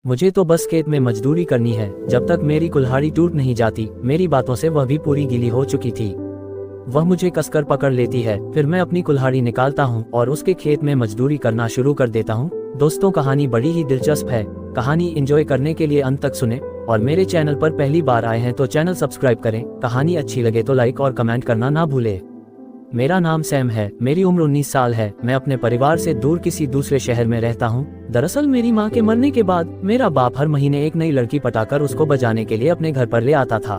मुझे तो बस खेत में मजदूरी करनी है। जब तक मेरी कुल्हाड़ी टूट नहीं जाती। मेरी बातों से वह भी पूरी गीली हो चुकी थी। वह मुझे कसकर पकड़ लेती है, फिर मैं अपनी कुल्हाड़ी निकालता हूँ और उसके खेत में मजदूरी करना शुरू कर देता हूँ। दोस्तों, कहानी बड़ी ही दिलचस्प है। कहानी एंजॉय करने के लिए अंत तक सुने और मेरे चैनल पर पहली बार आए हैं तो चैनल सब्सक्राइब करें। कहानी अच्छी लगे तो लाइक और कमेंट करना ना भूले। मेरा नाम सैम है। मेरी उम्र 19 साल है। मैं अपने परिवार से दूर किसी दूसरे शहर में रहता हूँ। दरअसल मेरी माँ के मरने के बाद मेरा बाप हर महीने एक नई लड़की पटाकर उसको बजाने के लिए अपने घर पर ले आता था,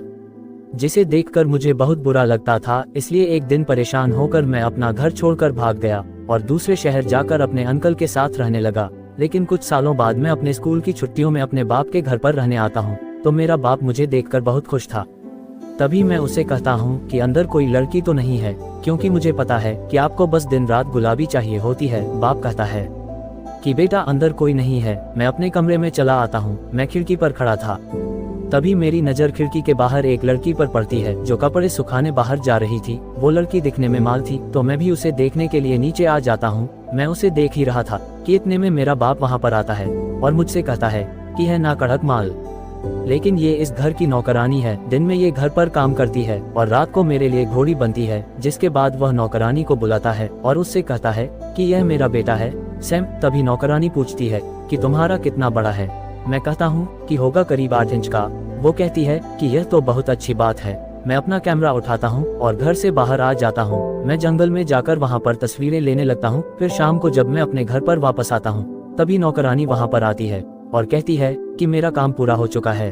जिसे देखकर मुझे बहुत बुरा लगता था। इसलिए एक दिन परेशान होकर मैं अपना घर छोड़कर भाग गया और दूसरे शहर जाकर अपने अंकल के साथ रहने लगा। लेकिन कुछ सालों बाद मैं अपने स्कूल की छुट्टियों में अपने बाप के घर पर रहने आता हूँ तो मेरा बाप मुझे देखकर बहुत खुश था। तभी मैं उसे कहता हूँ कि अंदर कोई लड़की तो नहीं है, क्योंकि मुझे पता है कि आपको बस दिन रात गुलाबी चाहिए होती है। बाप कहता है कि बेटा अंदर कोई नहीं है। मैं अपने कमरे में चला आता हूँ। मैं खिड़की पर खड़ा था। तभी मेरी नज़र खिड़की के बाहर एक लड़की पर पड़ती है जो कपड़े सुखाने बाहर जा रही थी। वो लड़की दिखने में माल थी तो मैं भी उसे देखने के लिए नीचे आ जाता हूँ। मैं उसे देख ही रहा था कि इतने में मेरा बाप वहाँ पर आता है और मुझसे कहता है कि है ना कड़क माल, लेकिन ये इस घर की नौकरानी है। दिन में ये घर पर काम करती है और रात को मेरे लिए घोड़ी बनती है। जिसके बाद वह नौकरानी को बुलाता है और उससे कहता है कि यह मेरा बेटा है सैम। तभी नौकरानी पूछती है कि तुम्हारा कितना बड़ा है। मैं कहता हूँ कि होगा करीब 8 इंच का। वो कहती है कि यह तो बहुत अच्छी बात है। मैं अपना कैमरा उठाता हूँ और घर से बाहर आ जाता हूँ। मैं जंगल में जाकर वहाँ पर तस्वीरें लेने लगता हूँ। फिर शाम को जब मैं अपने घर पर वापस आता हूँ तभी नौकरानी वहाँ पर आती है और कहती है कि मेरा काम पूरा हो चुका है।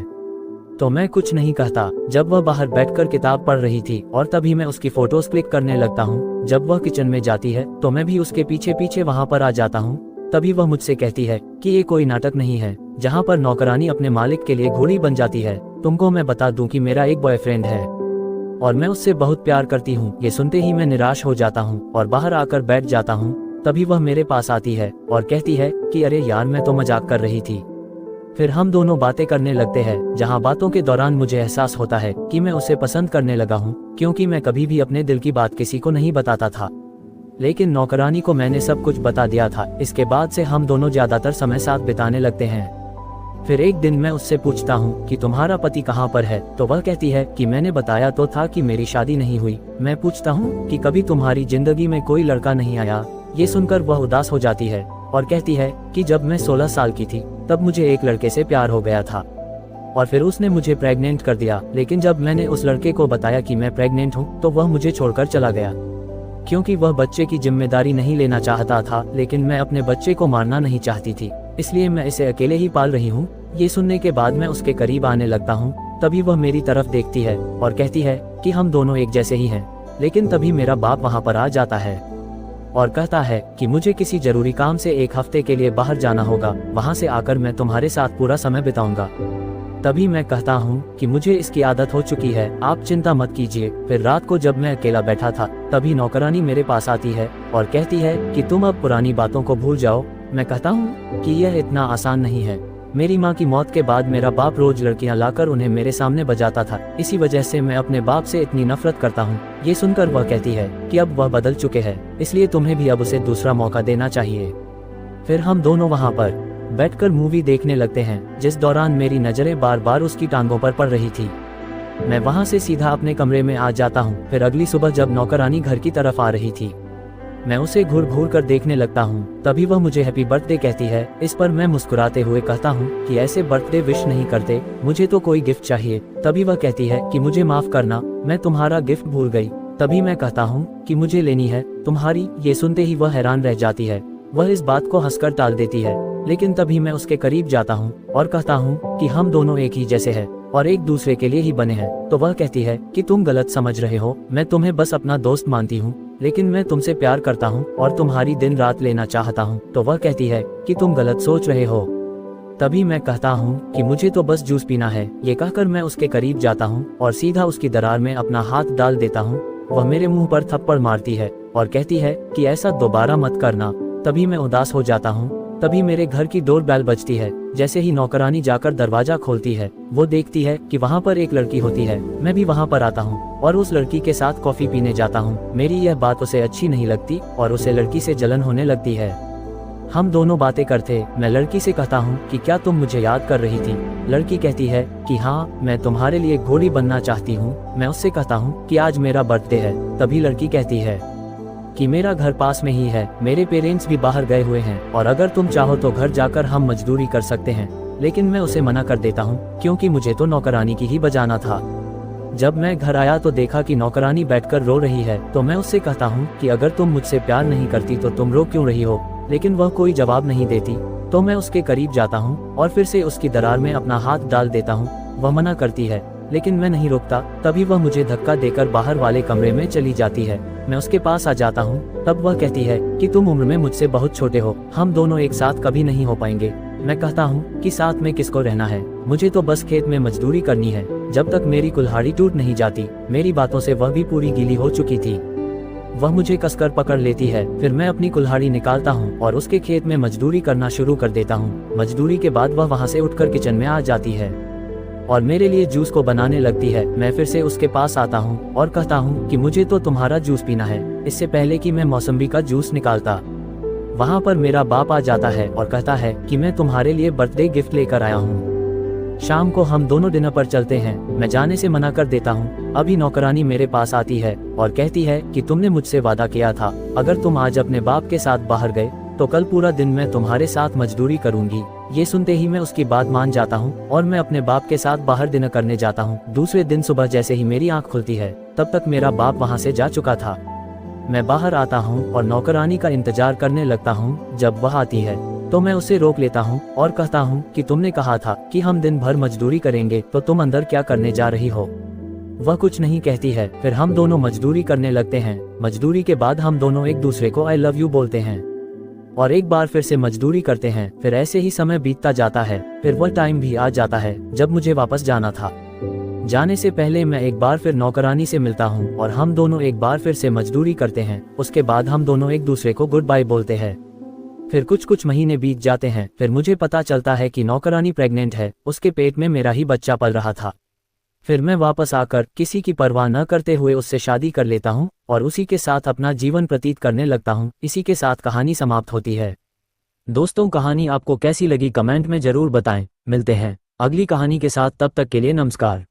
तो मैं कुछ नहीं कहता। जब वह बाहर बैठकर किताब पढ़ रही थी और तभी मैं उसकी फोटोज क्लिक करने लगता हूँ। जब वह किचन में जाती है तो मैं भी उसके पीछे पीछे वहाँ पर आ जाता हूँ। तभी वह मुझसे कहती है कि ये कोई नाटक नहीं है जहाँ पर नौकरानी अपने मालिक के लिए घोड़ी बन जाती है। तुमको मैं बता दूं कि मेरा एक बॉयफ्रेंड है और मैं उससे बहुत प्यार करती हूँ। ये सुनते ही मैं निराश हो जाता हूँ और बाहर आकर बैठ जाता हूँ। तभी वह मेरे पास आती है और कहती है कि अरे यार, मैं तो मजाक कर रही थी। फिर हम दोनों बातें करने लगते हैं, जहाँ बातों के दौरान मुझे एहसास होता है कि मैं उसे पसंद करने लगा हूँ, क्योंकि मैं कभी भी अपने दिल की बात किसी को नहीं बताता था। लेकिन नौकरानी को मैंने सब कुछ बता दिया था। इसके बाद से हम दोनों ज्यादातर समय साथ बिताने लगते हैं। फिर एक दिन मैं उससे पूछता हूँ कि तुम्हारा पति कहाँ पर है, तो वह कहती है कि मैंने बताया तो था कि मेरी शादी नहीं हुई। मैं पूछता हूँ कि कभी तुम्हारी जिंदगी में कोई लड़का नहीं आया। ये सुनकर वह उदास हो जाती है और कहती है कि जब मैं 16 साल की थी तब मुझे एक लड़के से प्यार हो गया था और फिर उसने मुझे प्रेग्नेंट कर दिया। लेकिन जब मैंने उस लड़के को बताया कि मैं प्रेग्नेंट हूँ तो वह मुझे छोड़कर चला गया, क्योंकि वह बच्चे की जिम्मेदारी नहीं लेना चाहता था। लेकिन मैं अपने बच्चे को मारना नहीं चाहती थी, इसलिए मैं इसे अकेले ही पाल रही हूँ। ये सुनने के बाद मैं उसके करीब आने लगता हूँ। तभी वह मेरी तरफ देखती है और कहती है कि हम दोनों एक जैसे ही हैं। लेकिन तभी मेरा बाप वहाँ पर आ जाता है और कहता है कि मुझे किसी जरूरी काम से 1 हफ्ते के लिए बाहर जाना होगा। वहाँ से आकर मैं तुम्हारे साथ पूरा समय बिताऊंगा। तभी मैं कहता हूँ कि मुझे इसकी आदत हो चुकी है, आप चिंता मत कीजिए। फिर रात को जब मैं अकेला बैठा था तभी नौकरानी मेरे पास आती है और कहती है कि तुम अब पुरानी बातों को भूल जाओ। मैं कहता हूँ कि यह इतना आसान नहीं है। मेरी माँ की मौत के बाद मेरा बाप रोज लड़कियां लाकर उन्हें मेरे सामने बजाता था। इसी वजह से मैं अपने बाप से इतनी नफरत करता हूँ। ये सुनकर वह कहती है कि अब वह बदल चुके हैं, इसलिए तुम्हें भी अब उसे दूसरा मौका देना चाहिए। फिर हम दोनों वहाँ पर बैठकर मूवी देखने लगते हैं, जिस दौरान मेरी नजरें बार बार उसकी टांगों पर पड़ रही थी। मैं वहाँ से सीधा अपने कमरे में आ जाता हूँ। फिर अगली सुबह जब नौकरानी घर की तरफ आ रही थी मैं उसे घूर घूर कर देखने लगता हूँ। तभी वह मुझे हैप्पी बर्थडे कहती है। इस पर मैं मुस्कुराते हुए कहता हूँ कि ऐसे बर्थडे विश नहीं करते, मुझे तो कोई गिफ्ट चाहिए। तभी वह कहती है कि मुझे माफ करना, मैं तुम्हारा गिफ्ट भूल गई। तभी मैं कहता हूँ कि मुझे लेनी है तुम्हारी। ये सुनते ही वह हैरान रह जाती है। वह इस बात को हंसकर टाल देती है। लेकिन तभी मैं उसके करीब जाता हूँ और कहता हूँ कि हम दोनों एक ही जैसे हैं और एक दूसरे के लिए ही बने हैं। तो वह कहती है कि तुम गलत समझ रहे हो, मैं तुम्हें बस अपना दोस्त मानती हूँ, लेकिन मैं तुमसे प्यार करता हूँ और तुम्हारी दिन रात लेना चाहता हूँ। तो वह कहती है कि तुम गलत सोच रहे हो। तभी मैं कहता हूँ कि मुझे तो बस जूस पीना है। ये कहकर मैं उसके करीब जाता हूँ और सीधा उसकी दरार में अपना हाथ डाल देता हूँ। वह मेरे मुंह पर थप्पड़ मारती है और कहती है कि ऐसा दोबारा मत करना। तभी मैं उदास हो जाता हूँ। तभी मेरे घर की डोर बेल बजती है। जैसे ही नौकरानी जाकर दरवाजा खोलती है वो देखती है कि वहाँ पर एक लड़की होती है। मैं भी वहाँ पर आता हूँ और उस लड़की के साथ कॉफी पीने जाता हूँ। मेरी यह बात उसे अच्छी नहीं लगती और उसे लड़की से जलन होने लगती है। हम दोनों बातें करते। मैं लड़की से कहता हूँ कि क्या तुम मुझे याद कर रही थी। लड़की कहती है कि हाँ, मैं तुम्हारे लिए घोड़ी बनना चाहती हूँ। मैं उससे कहता हूँ कि आज मेरा बर्थडे है। तभी लड़की कहती है कि मेरा घर पास में ही है, मेरे पेरेंट्स भी बाहर गए हुए हैं और अगर तुम चाहो तो घर जाकर हम मजदूरी कर सकते हैं। लेकिन मैं उसे मना कर देता हूँ क्योंकि मुझे तो नौकरानी की ही बजाना था। जब मैं घर आया तो देखा कि नौकरानी बैठकर रो रही है, तो मैं उससे कहता हूँ कि अगर तुम मुझसे प्यार नहीं करती तो तुम रो क्यों रही हो। लेकिन वह कोई जवाब नहीं देती। तो मैं उसके करीब जाता हूँ और फिर से उसकी दरार में अपना हाथ डाल देता हूँ। वह मना करती है लेकिन मैं नहीं रोकता। तभी वह मुझे धक्का देकर बाहर वाले कमरे में चली जाती है। मैं उसके पास आ जाता हूँ। तब वह कहती है कि तुम उम्र में मुझसे बहुत छोटे हो, हम दोनों एक साथ कभी नहीं हो पाएंगे। मैं कहता हूँ कि साथ में किसको रहना है, मुझे तो बस खेत में मजदूरी करनी है जब तक मेरी कुल्हाड़ी टूट नहीं जाती। मेरी बातों से वह भी पूरी गीली हो चुकी थी। वह मुझे कसकर पकड़ लेती है। फिर मैं अपनी कुल्हाड़ी निकालता हूँ और उसके खेत में मजदूरी करना शुरू कर देता हूँ। मजदूरी के बाद वह वहाँ से उठकर किचन में आ जाती है और मेरे लिए जूस को बनाने लगती है। मैं फिर से उसके पास आता हूँ और कहता हूँ कि मुझे तो तुम्हारा जूस पीना है। इससे पहले कि मैं मौसम्बी का जूस निकालता, वहाँ पर मेरा बाप आ जाता है और कहता है कि मैं तुम्हारे लिए बर्थडे गिफ्ट लेकर आया हूँ। शाम को हम दोनों डिनर पर चलते हैं। मैं जाने से मना कर देता हूँ। अभी नौकरानी मेरे पास आती है और कहती है कि तुमने मुझसे वादा किया था, अगर तुम आज अपने बाप के साथ बाहर गए तो कल पूरा दिन मैं तुम्हारे साथ मजदूरी करूंगी। ये सुनते ही मैं उसकी बात मान जाता हूँ और मैं अपने बाप के साथ बाहर डिनर करने जाता हूँ। दूसरे दिन सुबह जैसे ही मेरी आंख खुलती है तब तक मेरा बाप वहाँ से जा चुका था। मैं बाहर आता हूँ और नौकरानी का इंतजार करने लगता हूँ। जब वह आती है तो मैं उसे रोक लेता हूँ और कहता हूँ कि तुमने कहा था कि हम दिन भर मजदूरी करेंगे, तो तुम अंदर क्या करने जा रही हो। वह कुछ नहीं कहती है। फिर हम दोनों मजदूरी करने लगते हैं। मजदूरी के बाद हम दोनों एक दूसरे को आई लव यू बोलते हैं और एक बार फिर से मजदूरी करते हैं। फिर ऐसे ही समय बीतता जाता है। फिर वह टाइम भी आ जाता है जब मुझे वापस जाना था। जाने से पहले मैं एक बार फिर नौकरानी से मिलता हूँ और हम दोनों एक बार फिर से मजदूरी करते हैं। उसके बाद हम दोनों एक दूसरे को गुड बाय बोलते हैं। फिर कुछ महीने बीत जाते हैं। फिर मुझे पता चलता है कि नौकरानी प्रेग्नेंट है, उसके पेट में मेरा ही बच्चा पल रहा था। फिर मैं वापस आकर किसी की परवाह न करते हुए उससे शादी कर लेता हूँ और उसी के साथ अपना जीवन व्यतीत करने लगता हूँ। इसी के साथ कहानी समाप्त होती है। दोस्तों, कहानी आपको कैसी लगी कमेंट में जरूर बताएं। मिलते हैं अगली कहानी के साथ, तब तक के लिए नमस्कार।